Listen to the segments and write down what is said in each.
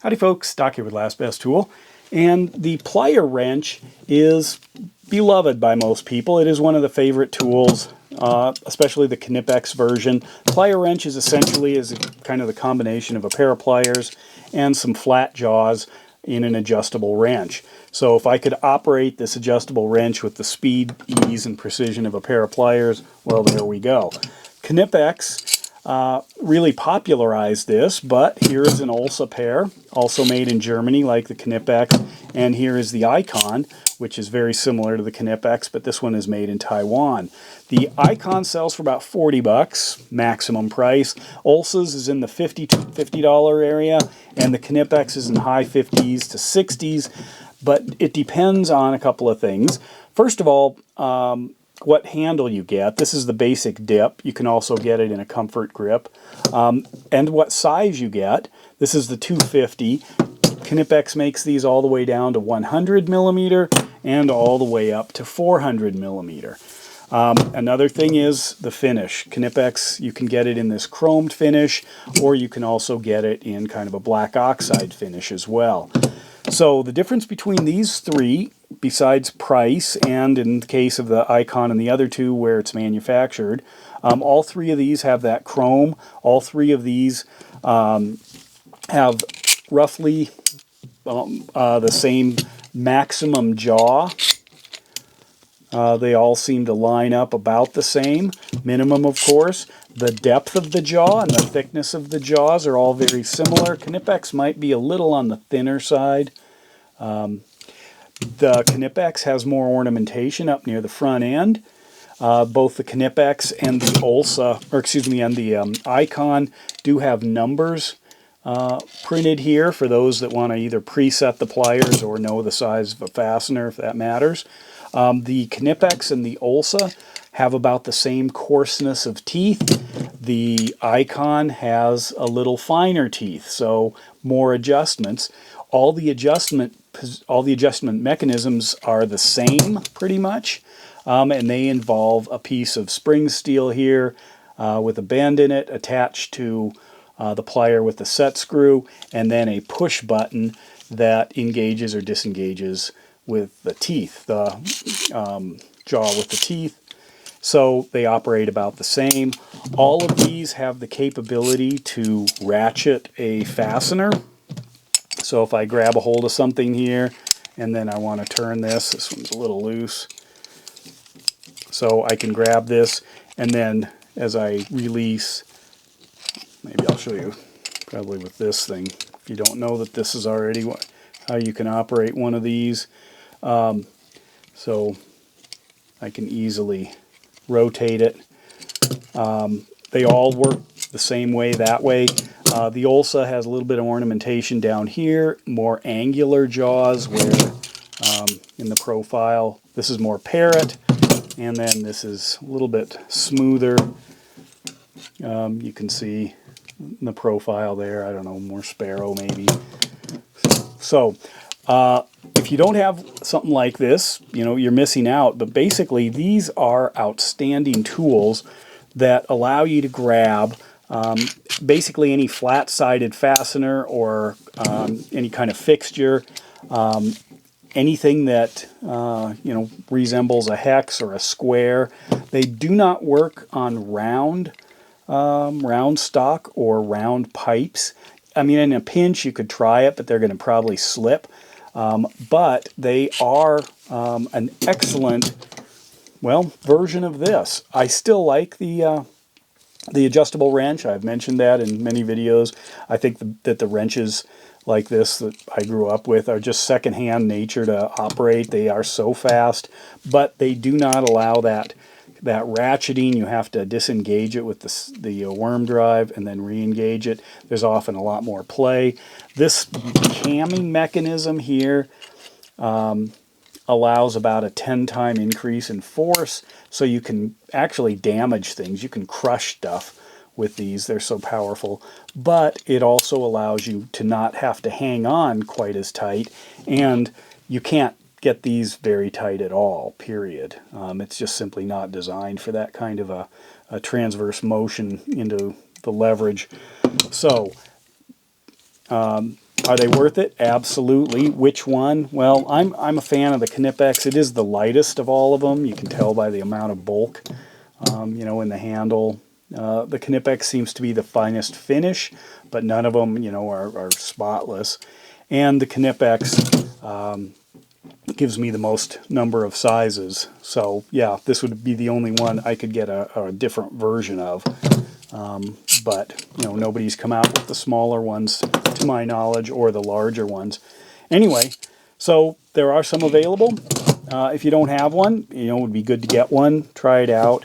Howdy folks, Doc here with Last Best Tool. And the plier wrench is beloved by most people. It is one of the favorite tools, especially the Knipex version. Plier wrench is essentially kind of the combination of a pair of pliers and some flat jaws in an adjustable wrench. So if I could operate this adjustable wrench with the speed, ease, and precision of a pair of pliers, well, there we go. Knipex really popularized this, but here is an Olsa pair, also made in Germany like the Knipex, and here is the Icon, which is very similar to the Knipex, but this one is made in Taiwan. The Icon sells for about 40 bucks, maximum price. Olsa's is in the $50 area, and the Knipex is in high 50s to 60s, but it depends on a couple of things. First of all, what handle you get. This is the basic dip. You can also get it in a comfort grip. And what size you get. This is the 250. Knipex makes these all the way down to 100 millimeter and all the way up to 400 millimeter. Another thing is the finish. Knipex, you can get it in this chromed finish, or you can also get it in kind of a black oxide finish as well. So the difference between these three, besides price, and in the case of the Icon and the other two where it's manufactured, all three of these have that chrome. All three of these have roughly the same maximum jaw. They all seem to line up about the same. Minimum, of course. The depth of the jaw and the thickness of the jaws are all very similar. Knipex might be a little on the thinner side. The Knipex has more ornamentation up near the front end. Both the Knipex and the Olsa, or excuse me, and the Icon do have numbers printed here for those that want to either preset the pliers or know the size of a fastener, if that matters. The Knipex and the Olsa have about the same coarseness of teeth. The Icon has a little finer teeth, so more adjustments. All the adjustment mechanisms are the same, pretty much, and they involve a piece of spring steel here with a bend in it attached to the plier with the set screw, and then a push button that engages or disengages with the teeth, the jaw with the teeth. So they operate about the same. All of these have the capability to ratchet a fastener. So if I grab a hold of something here and then I want to turn this one's a little loose. So I can grab this, and then as I release, maybe I'll show you probably with this thing, if you don't know that this is already how you can operate one of these. So I can easily rotate it. They all work the same way that way. The Olsa has a little bit of ornamentation down here, more angular jaws, where in the profile this is more parrot, and then this is a little bit smoother. You can see in the profile there, I don't know, more sparrow maybe. So if you don't have something like this, you know, you're missing out. But basically, these are outstanding tools that allow you to grab basically any flat-sided fastener or any kind of fixture, anything that you know, resembles a hex or a square. They do not work on round stock or round pipes. I mean, in a pinch, you could try it, but they're going to probably slip. But they are an excellent, well, version of this. I still like the adjustable wrench. I've mentioned that in many videos. I think that the wrenches like this that I grew up with are just secondhand nature to operate. They are so fast, but they do not allow that ratcheting. You have to disengage it with the worm drive and then re-engage it. There's often a lot more play. This camming mechanism here allows about a 10-time increase in force, so you can actually damage things. You can crush stuff with these. They're so powerful. But it also allows you to not have to hang on quite as tight, and you can't get these very tight at all, period. It's just simply not designed for that kind of a transverse motion into the leverage. So Are they worth it? Absolutely. Which one? Well, I'm a fan of the Knipex. It is the lightest of all of them. You can tell by the amount of bulk, you know, in the handle. The Knipex seems to be the finest finish, but none of them, you know, are spotless. And the Knipex gives me the most number of sizes. So yeah, this would be the only one I could get a different version of. But you know, nobody's come out with the smaller ones to my knowledge, or the larger ones. Anyway, so there are some available. If you don't have one, you know, it would be good to get one. Try it out.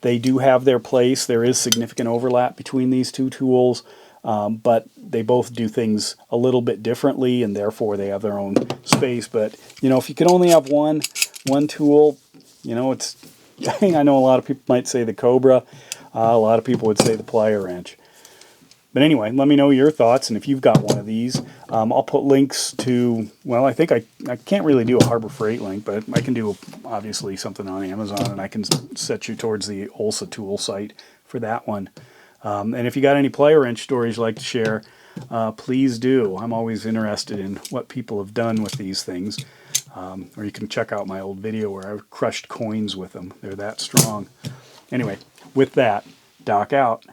They do have their place. There is significant overlap between these two tools, but they both do things a little bit differently, and therefore they have their own space. But you know, if you can only have one tool, you know, it's I know a lot of people might say the Cobra. A lot of people would say the Plier wrench. But anyway, let me know your thoughts, and if you've got one of these. I'll put links to, well, I think I can't really do a Harbor Freight link, but I can do, obviously, something on Amazon, and I can set you towards the Olsa tool site for that one. And if you got any Plier wrench stories you'd like to share, please do. I'm always interested in what people have done with these things. Or you can check out my old video where I've crushed coins with them. They're that strong. Anyway, with that, Doc out.